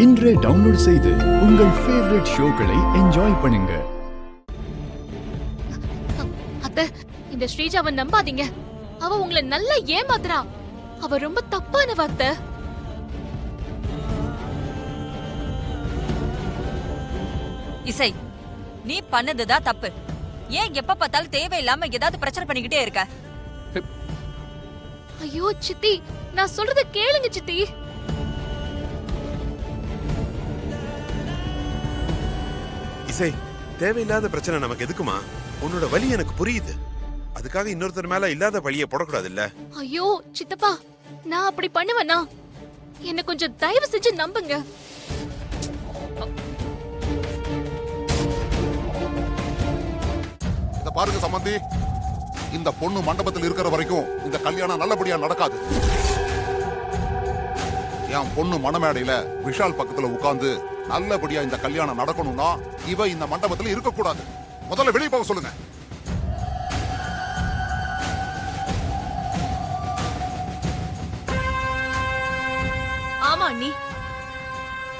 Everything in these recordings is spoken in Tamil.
இன்றே டவுன்லோட் செய்து உங்கள் ஃபேவரட் ஷோக்களை என்ஜாய் பண்ணுங்க. அத்தை, இந்த ஸ்ரீஜாவை நம்பாதீங்க. அவ உங்களை நல்லா ஏமாத்துறா. அவ ரொம்ப தப்பானவ அத்தை. இசை, நீ பண்ணதுதான் தப்பு. ஏன் எப்ப பார்த்தாலும் தேவையில்லாம ஏதாவது பிரச்சனை பண்ணிக்கிட்டே இருக்க? ஐயோ சித்தி, நான் சொல்றத கேளுங்க சித்தி. இசை, தேவையில்லாத பிரச்சனை நமக்கு எதுக்குமா? உன்னோட வலி எனக்கு புரியுது. அதுக்காக இன்னொருத்தர் மேல இல்லாத வலியை போடக்கூடாது இல்ல? ஐயோ சித்தப்பா, நான் அப்படி பண்ணுவேனா? என்ன கொஞ்சம் தயவு செஞ்சு நம்புங்க. இத பாருங்க சம்பந்தி, இந்த பொண்ணு மண்டபத்தில் இருக்கிற வரைக்கும் இந்த கல்யாணம் நல்லபடியா நடக்காது. என் பொண்ணு மணமேடையில விஷால் பக்கத்துல உட்கார்ந்து நல்லபடியா இந்த கல்யாணம் நடக்கணும்னா இவ இந்த மண்டபத்தில் இருக்க கூடாது. முதல்ல வெளியே போக சொல்லுங்க. ஆமா அண்ணி,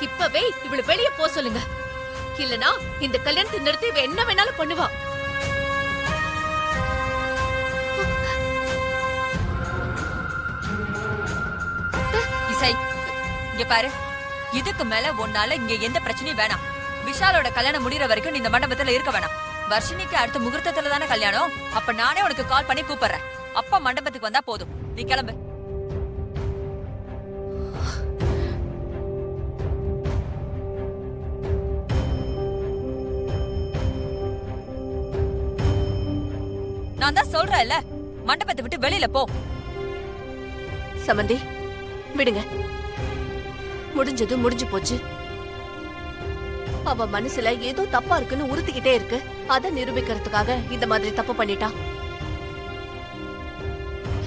இப்பவே இவள வெளிய போ சொல்லுங்க. இல்லனா இந்த கல்யாணத்தை நிறுத்தி இவ என்ன வேணாலும் பண்ணுவா. இசை, இங்க பாரு, இதுக்கு மேல உன்னால இங்க எந்த பிரச்சனையும் வேணாம். விஷாலோட கல்யாணம் முடியற வரைக்கும் நீ இந்த மண்டபத்துல இருக்க வேணாம். வர்ஷினிக்கு அடுத்த முகூர்த்தத்துல தானே கல்யாணம். அப்ப நானே உனக்கு கால் பண்ணி கூப்பிடுறேன். அப்பா மண்டபத்துக்கு வந்தா போதும். நீ கிளம்பு. நான் தான் சொல்றேன்ல, மண்டபத்தை விட்டு வெளியில போ. சமந்தி, விடுங்க. முடிஞ்சது முடிஞ்சு போச்சு. அவ மனசுல ஏதோ தப்பா இருக்குன்னு உறுத்திக்கிட்டே இருக்கு. அத நிரூபிக்கிறதுக்காக இந்த மாதிரி தப்பு பண்ணிட்டா.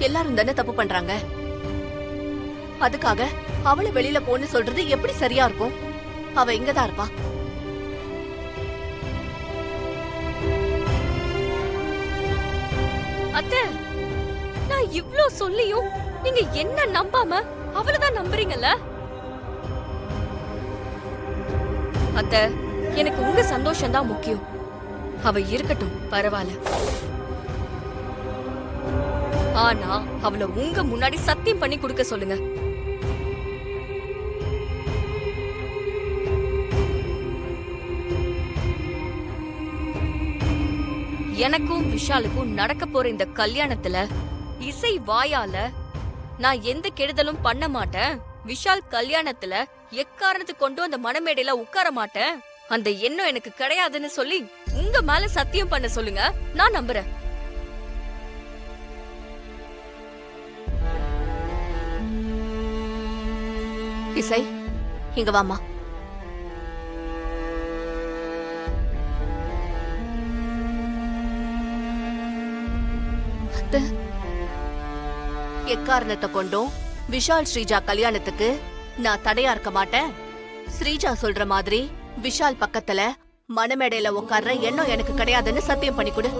எல்லாரும் தானே தப்பு பண்றாங்க. அதுக்காக அவளை வெளியில போன்னு சொல்றது எப்படி சரியா இருக்கும்? அவ இங்கதான் இருப்பா. அத்தை, நான் இவ்ளோ சொல்லியும் நீங்க என்ன நம்பாம அவளதான் நம்புறீங்கல்ல? அத்தை, எனக்கு உங்க சந்தோஷம் தான் முக்கியம். அவ இருக்கட்டும், பரவாயில்ல. ஆனா அவளை உங்க முன்னாடி சத்தியம் பண்ணி கொடுக்க சொல்லுங்க. எனக்கும் விஷாலுக்கும் நடக்க போற இந்த கல்யாணத்துல இசை வாயால நான் எந்த கெடுதலும் பண்ண மாட்டேன். விஷால் கல்யாணத்துல எக்காரணத்துக்கு கொண்டு அந்த மணமேடையில உட்கார மாட்டேன். அந்த எண்ணம் எனக்கு கிடையாதுன்னு சொல்லி உங்க மேல சத்தியம் பண்ண சொல்லுங்க. நான் நம்புறேன். இசை, இங்க வாமா. எக்காரணத்தை கொண்டும் விஷால் ஸ்ரீஜா கல்யாணத்துக்கு நான் தடையா இருக்க மாட்டேன். ஸ்ரீஜா சொல்ற மாதிரி விஷால் பக்கத்துல மணமேடையில உட்கார்ற எண்ணம் எனக்கு கிடையாதுன்னு சத்தியம் பண்ணி கொடு.